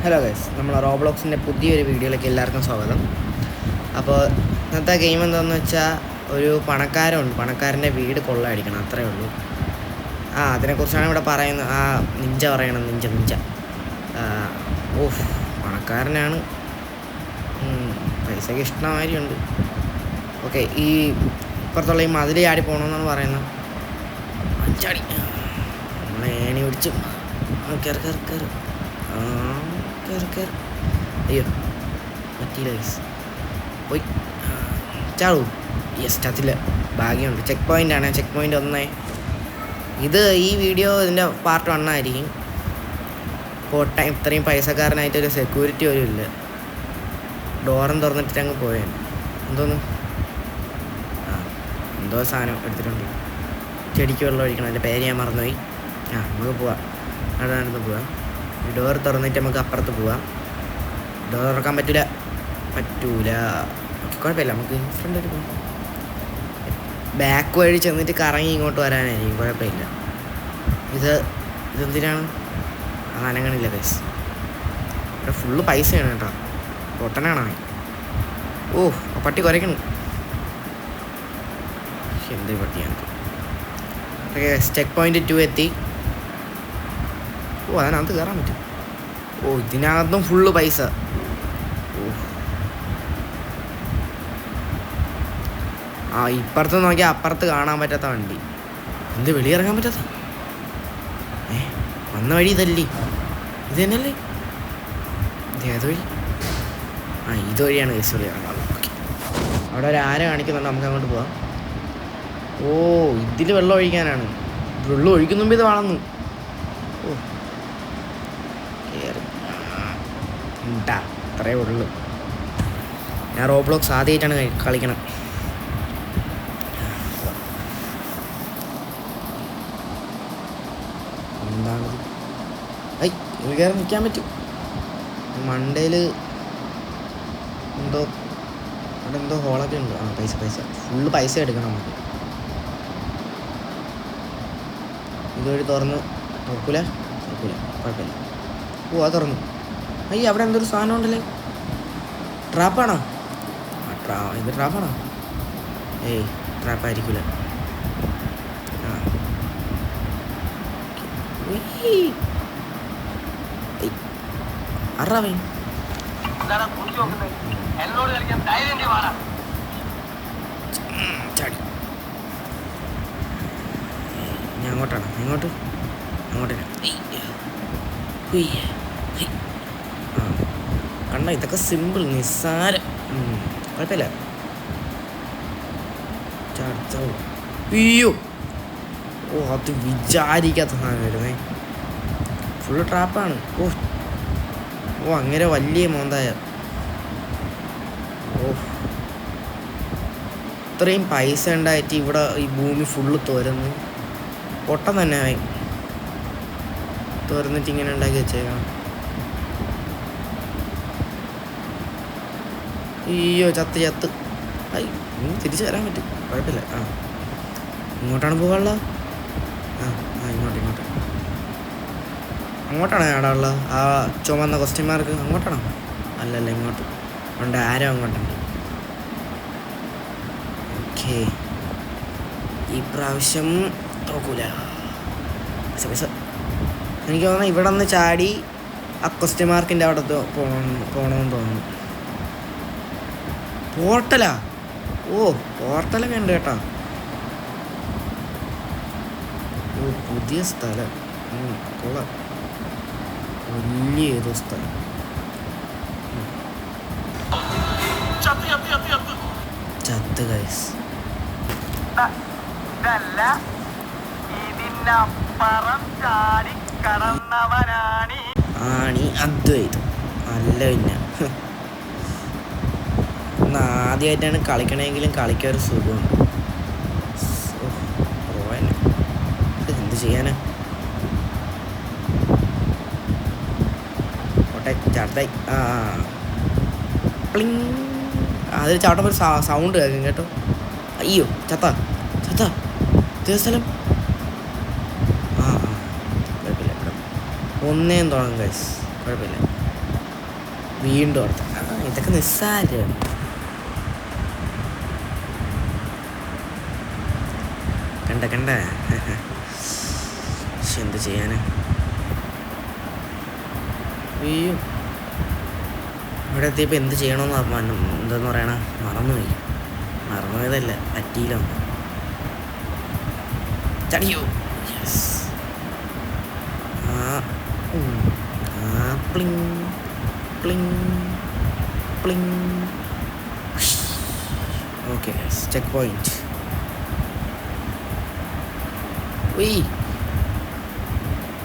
Hello guys, നമ്മൾ റോബ്ലോക്സിൻ്റെ പുതിയൊരു വീഡിയോയിലേക്ക് എല്ലാവർക്കും സ്വാഗതം. അപ്പോൾ ഇന്നത്തെ ഗെയിം എന്താണെന്ന് വെച്ചാൽ ഒരു പണക്കാരൻ്റെ വീട് കൊള്ളയടിക്കണം, അത്രേ ഉള്ളൂ. അതിനെക്കുറിച്ചാണ് ഇവിടെ പറയുന്നത്. നിഞ്ച പറയണം, നിഞ്ച ഓഹ് പണക്കാരനാണ്, പൈസയ്ക്ക് ഇഷ്ടമാതിരിയുണ്ട്. ഓക്കെ, ഈ ഇപ്പുറത്തുള്ള ഈ മതിൽ ചാടി പോകണമെന്നാണ് പറയുന്നത്. ചാടി നമ്മളെ ഏണി പിടിച്ചു കയറി അയ്യോ പറ്റിയില്ല ഗൈസ്, പോയി ചാടൂ. യെസ്, ചത്തില്ല, ഭാഗ്യമുണ്ട്. ചെക്ക് പോയിൻ്റാണ്, ചെക്ക് പോയിൻ്റ് 1. ഈ വീഡിയോ ഇതിൻ്റെ പാർട്ട് 1 ആയിരിക്കും. പോട്ടെ, ഇത്രയും പൈസക്കാരനായിട്ടൊരു സെക്യൂരിറ്റി പോലും ഇല്ല. ഡോറും തുറന്നിട്ട് അങ്ങ് പോയാണ്. എന്തോന്ന് എന്തോ സാധനം എടുത്തിട്ടുണ്ട്. ചെടിക്ക് വെള്ളം ഒഴിക്കണം, അതിൻ്റെ പേര് ഞാൻ മറന്നുപോയി. നമുക്ക് പോവാം, അടുത്ത് പോവാം. ഡോർ തുറന്നിട്ട് നമുക്ക് അപ്പുറത്ത് പോവാം. ഡോർ തുറക്കാൻ പറ്റൂല. കുഴപ്പമില്ല, നമുക്ക് ഫ്രണ്ടിൽ പോകാം. ബാക്ക് വഴി ചെന്നിട്ട് കറങ്ങി ഇങ്ങോട്ട് വരാനായിരിക്കും, കുഴപ്പമില്ല. ഇതെന്തിനാണ്? അനങ്ങണില്ല ഗൈസ്. ഇവിടെ ഫുള്ള് പൈസയാണ് കേട്ടോ, പൊട്ടനാണോ? പട്ടി കുരയ്ക്കണം. എന്ത് പട്ടിയാണ്? ചെക്ക് പോയിൻ്റ് 2 എത്തി. അതിനകത്ത് കയറാൻ പറ്റും. ഇതിനകത്തും ഫുള്ള് പൈസ. ഇപ്പുറത്ത് നോക്കിയാൽ അപ്പുറത്ത് കാണാൻ പറ്റാത്ത വണ്ടി. എന്ത് വെളിയിറങ്ങാൻ പറ്റാത്ത? വന്ന വഴി ഇതല്ലേ? ഇത് തന്നെയല്ലേ? ഏത് വഴി? ഇതുവഴിയാണ് കേസ് വെളിയിറങ്ങാൻ. അവിടെ ഒരു ആര കാണിക്കുന്നുണ്ട്, നമുക്ക് അങ്ങോട്ട് പോവാം. ഇതിൽ വെള്ളം ഒഴിക്കാനാണ്. വെള്ളം ഒഴിക്കുന്ന മുമ്പ് ഇത് വളർന്നു. അത്രേ ഉള്ളു. ഞാൻ റോബ്ലോക്സ് ആദ്യമായിട്ടാണ് കളിക്കണം. എന്താണത്? ഇത് കയറി നിൽക്കാൻ പറ്റും. മണ്ടയിൽ എന്തോ അവിടെ എന്തോ ഹോളൊക്കെ ഉണ്ട്. പൈസ ഫുള്ള് പൈസ എടുക്കണം നമുക്ക്. ഇതുവഴി തുറന്ന് നോക്കൂല, കുഴപ്പമില്ല. അത് തുറന്നു. അവിടെ എന്തൊരു സാധനം ഉണ്ടല്ലേ? ട്രാപ്പാണോ? ഇത് ട്രാപ്പാണോ? ട്രാപ്പായിരിക്കൂല. അറാവേ ചാടി. ഞാൻ അങ്ങോട്ടാണ്, അങ്ങോട്ട് കണ്ട. ഇതൊക്കെ സിമ്പിൾ, നിസ്സാരം, കുഴപ്പമില്ല. അയ്യോ, അത് വിചാരിക്കാത്ത സാധനം വരുന്നേ. ഫുള്ള് ട്രാപ്പാണ്. അങ്ങനെ വലിയ മോന്തായ. ഇത്രയും പൈസ ഉണ്ടായിട്ട് ഇവിടെ ഈ ഭൂമി ഫുള്ള് തുരന്ന് പൊട്ടം തന്നെ ആയി. തുറന്നിട്ട് ഇങ്ങനെ ഉണ്ടാക്കി വെച്ചേക്കാം. അയ്യോ, ചത്ത്. തിരിച്ചു വരാൻ പറ്റും, കുഴപ്പമില്ല. ഇങ്ങോട്ടാണ് പോകാനുള്ള. ഇങ്ങോട്ട് അങ്ങോട്ടാണ് അവിടെ ഉള്ളത്. ചുമന്ന ക്വസ്റ്റ്യൻ മാർക്ക് അങ്ങോട്ടാണോ? അല്ലല്ല, ഇങ്ങോട്ട് ഉണ്ട്. ആരോ അങ്ങോട്ടുണ്ട്. ഓക്കെ, ഈ പ്രാവശ്യം നോക്കൂല. പൈസ എനിക്ക് തോന്നുന്നു ഇവിടെ നിന്ന് ചാടി ആ ക്വസ്റ്റ്യൻ മാർക്കിൻ്റെ അവിടെ പോകണമെന്ന് തോന്നുന്നു. പോർട്ടലാ? പോർട്ടലൊക്കെ ഉണ്ട് കേട്ടോ. പുതിയ സ്ഥലം, കൊള്ളാം. വലിയ ഏതോ സ്ഥലം. ചത്ത് ഗൈസ്. അദ്വൈതം അല്ല. പിന്നെ ആദ്യമായിട്ടാണ് കളിക്കണമെങ്കിലും കളിക്കാൻ ഒരു സുഖമുണ്ട്. എന്ത് ചെയ്യാനാ? ചാട്ടായി. അതിൽ ചാട്ടപ്പോൾ ഒരു സൗണ്ട് കേൾക്കും കേട്ടോ. അയ്യോ, ചത്ത സ്ഥലം. കുഴപ്പമില്ല, ഒന്നേം തുടങ്ങും ഗൈസ്, കുഴപ്പമില്ല. വീണ്ടും ഓർത്ത് ഇതൊക്കെ നിസ്സാരം. കണ്ട പക്ഷെ എന്ത് ചെയ്യാന്. ഇവിടെ എത്തിയപ്പോൾ എന്ത് ചെയ്യണമെന്ന് എന്താന്ന് പറയണ മറന്നുപോയതല്ല, പറ്റിയില്ല. ചടിയോ യെസ്. പ്ലിങ് പ്ലിങ് പ്ലിങ്. Okay check point.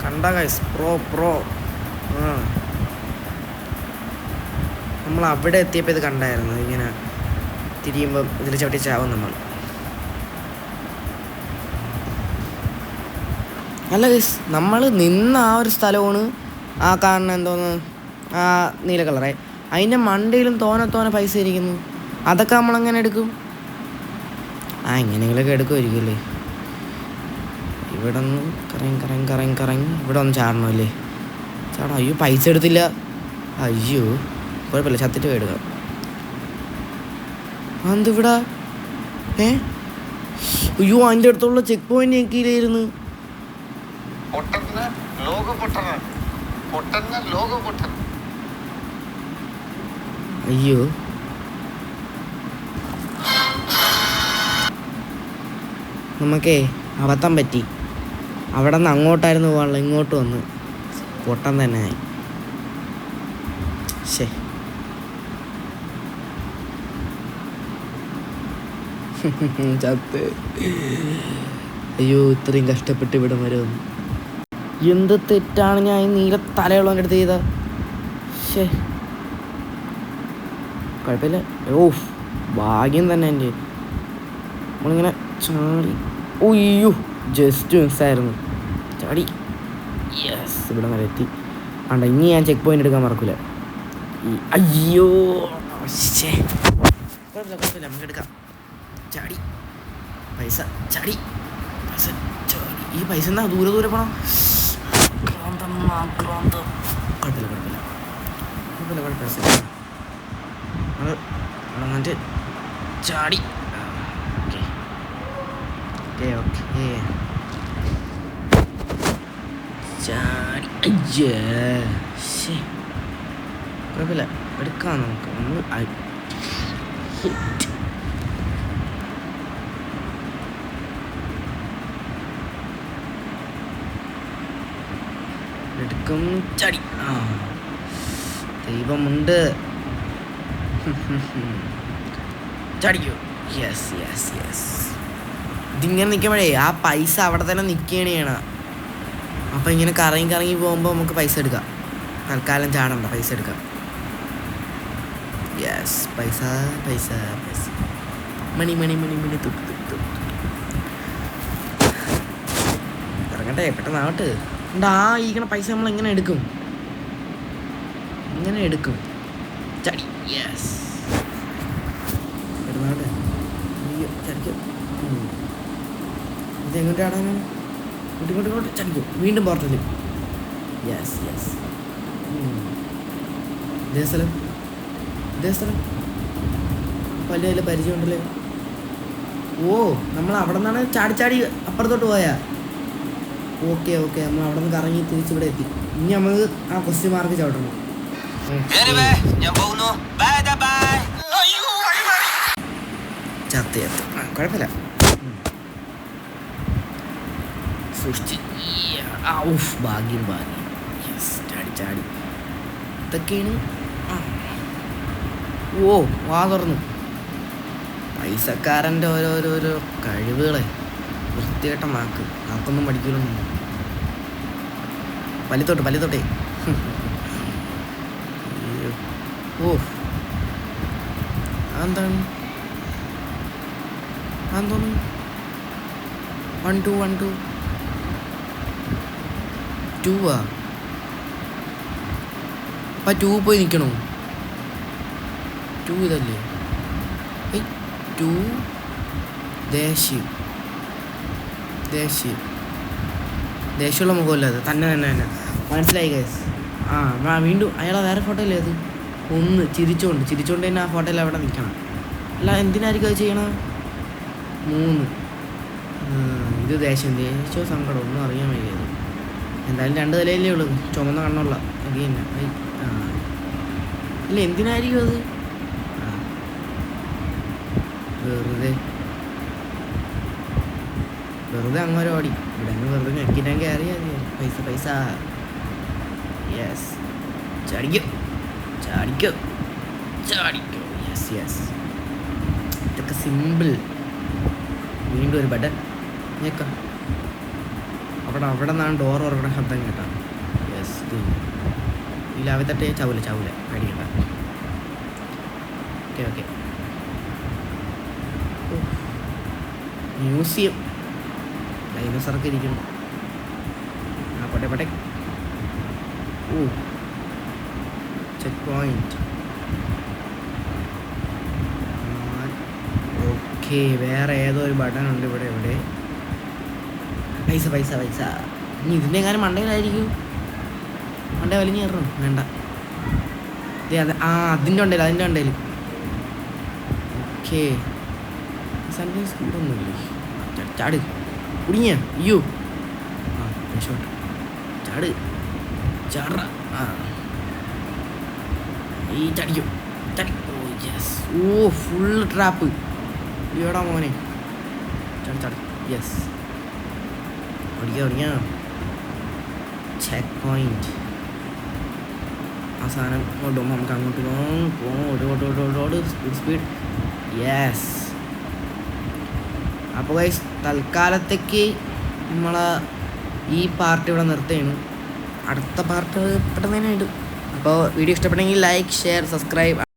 കണ്ട ഗൈസ്, പ്രോ. നമ്മൾ അവിടെ എത്തിയപ്പോൾ ഇത് കണ്ടായിരുന്നു. ഇങ്ങനെ തിരിയുമ്പോൾ ഇതിൽ ചവിട്ടി ചാവും നമ്മൾ. അല്ല ഗൈസ്, നമ്മൾ നിന്ന ആ ഒരു സ്ഥലമാണ് ആ കാണുന്ന എന്തോന്ന് ആ നീല കളറേ. അതിൻ്റെ മണ്ടയിലും തോനെ പൈസ ഇരിക്കുന്നു. അതൊക്കെ നമ്മളെങ്ങനെ എടുക്കും? എങ്ങനെയെങ്കിലൊക്കെ എടുക്കുമായിരിക്കുമല്ലേ. ഇവിടെ നിന്ന് കറങ്ങി ഇവിടെ ഒന്ന് ചാടണമല്ലേ. അയ്യോ പൈസ എടുത്തില്ല. അയ്യോ കുഴപ്പമില്ല, ചത്തിട്ട് പോയി എടുക്കാം. എന്തിവിടെ അയ്യോ അതിൻ്റെ അടുത്തുള്ള ചെക്ക് പോയിന്റ് ഞെക്കിയില്ലായിരുന്നു. അയ്യോ നമുക്കേ അബദ്ധം പറ്റി. അവിടെ നിന്ന് അങ്ങോട്ടായിരുന്നു പോകാനുള്ള, ഇങ്ങോട്ട് വന്ന് പൊട്ടൻ തന്നെ. ശേ ചത്ത്. അയ്യോ ഇത്രയും കഷ്ടപ്പെട്ട് ഇവിടെ വരുമെന്ന്. എന്ത് തെറ്റാണ് ഞാൻ ഈ നീല തലയുള്ളവൻ്റെ അടുത്ത് ചെയ്ത. ശേ കുഴപ്പമില്ല. ഭാഗ്യം തന്നെ എൻ്റെ. നമ്മളിങ്ങനെ ചാടി. അയ്യോ ജസ്റ്റ് മിസ്സായിരുന്നു. ചാടി യെസ്, ഇവിടെ വരെ എത്തി. ഇനി ഞാൻ ചെക്ക് പോയിന്റ് എടുക്കാൻ മറക്കില്ല. അയ്യോ ശേ കുഴപ്പമില്ല നമുക്ക് എടുക്കാം. ചാടി പൈസ ചാടി. ഈ പൈസ എന്താ ദൂരെ പോണം. കുഴപ്പമില്ല എന്നിട്ട് ചാടി. ഓക്കെ ചാടി. കുഴപ്പമില്ല എടുക്കാം നമുക്ക്. എടുക്കും ചടി. ദൈവമുണ്ട്. ചടിക്കോ. യെസ്. ഇതിങ്ങനെ നിൽക്കുമ്പോഴേ ആ പൈസ അവിടെ തന്നെ നിൽക്കുകയാണ്. അപ്പം ഇങ്ങനെ കറങ്ങി പോകുമ്പോൾ നമുക്ക് പൈസ എടുക്കാം. തൽക്കാലം ചാടണ്ട, പൈസ എടുക്കാം. യെസ് പൈസ മണി തുക്ക് ഇറങ്ങട്ടെ, പെട്ടെന്നാവട്ടെ. ഈക്കണ പൈസ നമ്മൾ എങ്ങനെ എടുക്കും? ചടി. യെസ് പെട്ടെന്നാവട്ടെ. ചടിക്കും. ഇത് എങ്ങോട്ട് ആടാനാണ്? ഇങ്ങോട്ട് ചടിക്കും. വീണ്ടും പോർട്ടല്. യെസ് ഇതേ സ്ഥലം വലിയ പരിചയമുണ്ടല്ലേ. നമ്മൾ അവിടെ നിന്നാണ് ചാടി അപ്പുറത്തോട്ട് പോയാ. ഓക്കെ നമ്മൾ അവിടെ നിന്ന് കറങ്ങി തിരിച്ചിവിടെ എത്തി. ഇനി നമുക്ക് ആ ക്വസ്റ്റ്യൻ മാർക്ക് ചവിട്ടണം. ചത്ത് കുഴപ്പമില്ല. സൂക്ഷിച്ച്. ഭാഗ്യം. ചാടി ഇതൊക്കെയാണ്. വാ തുറന്നു. പൈസക്കാരൻ്റെ ഓരോരോ കഴിവുകളെ വൃത്തികെട്ട നാക്കൊന്നും പഠിക്കലൊന്നും. പല്ലിത്തോട്ടെ. അതെന്താണ്? അതെന്തോന്നു? 1 2 2 അപ്പം 2 പോയി നിൽക്കണോ? 2 ഇതല്ലേ? 2 ദേഷ്യമുള്ള മുഖമല്ല അത്. തന്നെ മനസ്സിലായി ഗൈസ്. വീണ്ടും അയാളെ വേറെ ഫോട്ടോ അല്ലേ അത്? ഒന്ന് ചിരിച്ചുകൊണ്ട് തന്നെ ആ ഫോട്ടോയിൽ അവിടെ നിൽക്കണം. അല്ല എന്തിനായിരിക്കും അത് ചെയ്യണം? 3 ഇത് ദേശം സങ്കടം ഒന്നും അറിയാൻ വയ്യത്. എന്തായാലും 2 തലയിലേ ഉള്ളൂ, ചുമന്ന കണ്ണുള്ള അത് തന്നെ. അല്ല എന്തിനായിരിക്കും അത്? വെറുതെ അങ്ങനെ ഓടി ഇവിടെ വെറുതെ ഞെക്കിട്ടാൻ കയറിയാൽ പൈസ. യെസ്, ചാടിക്കോ. യെസ് ഇതൊക്കെ സിമ്പിൾ. വീണ്ടും ഒരു ബട്ടൺ ഞെക്കാം. അവിടെ നിന്നാണ് ഡോർ തുറക്കണ ശബ്ദം കേട്ടോ. യെസ്, ഈ ലാവി തട്ടേ ചാവൂല പേടിക്കണ്ട. ഓക്കെ മ്യൂസിയം ഡൈനോസറൊക്കെ ഇരിക്കുന്നു. പോട്ടെ. Check point. ഓക്കെ, വേറെ ഏതോ ഒരു ബട്ടൺ ഉണ്ട് ഇവിടെ. പൈസ. ഇനി ഇതിൻ്റെ കാര്യം മണ്ടയിലായിരിക്കും. മണ്ട വലിഞ്ഞ് കയറണം വേണ്ട. അതെ അതിൻ്റെ ഉണ്ടേൽ. ഓക്കെ, സൺറൈസ് കൂടൊന്നുമില്ലേ? ചാട് കുടുങ്ങിയ. അയ്യോ ഷോട്ട്. ചാട ഈ ചടിക്കും. Full trap. ഇവിടാ മോനെ. ചാട്. യെസ്, ഓടിക്കാം. Check point. ആ സാധനം കൊണ്ടുപോകുമ്പോൾ നമുക്ക് അങ്ങോട്ട് പോകാം. സ്പീഡ്. യെസ്. അപ്പോൾ ഗൈസ് തൽക്കാലത്തേക്ക് നമ്മളെ ഈ പാർട്ട് ഇവിടെ നിർത്തുകയാണ്. അടുത്ത പാർട്ട് പെട്ടെന്ന് തന്നെ ഇടും. അപ്പോൾ വീഡിയോ ഇഷ്ടപ്പെട്ടെങ്കിൽ ലൈക്ക്, ഷെയർ, സബ്സ്ക്രൈബ്.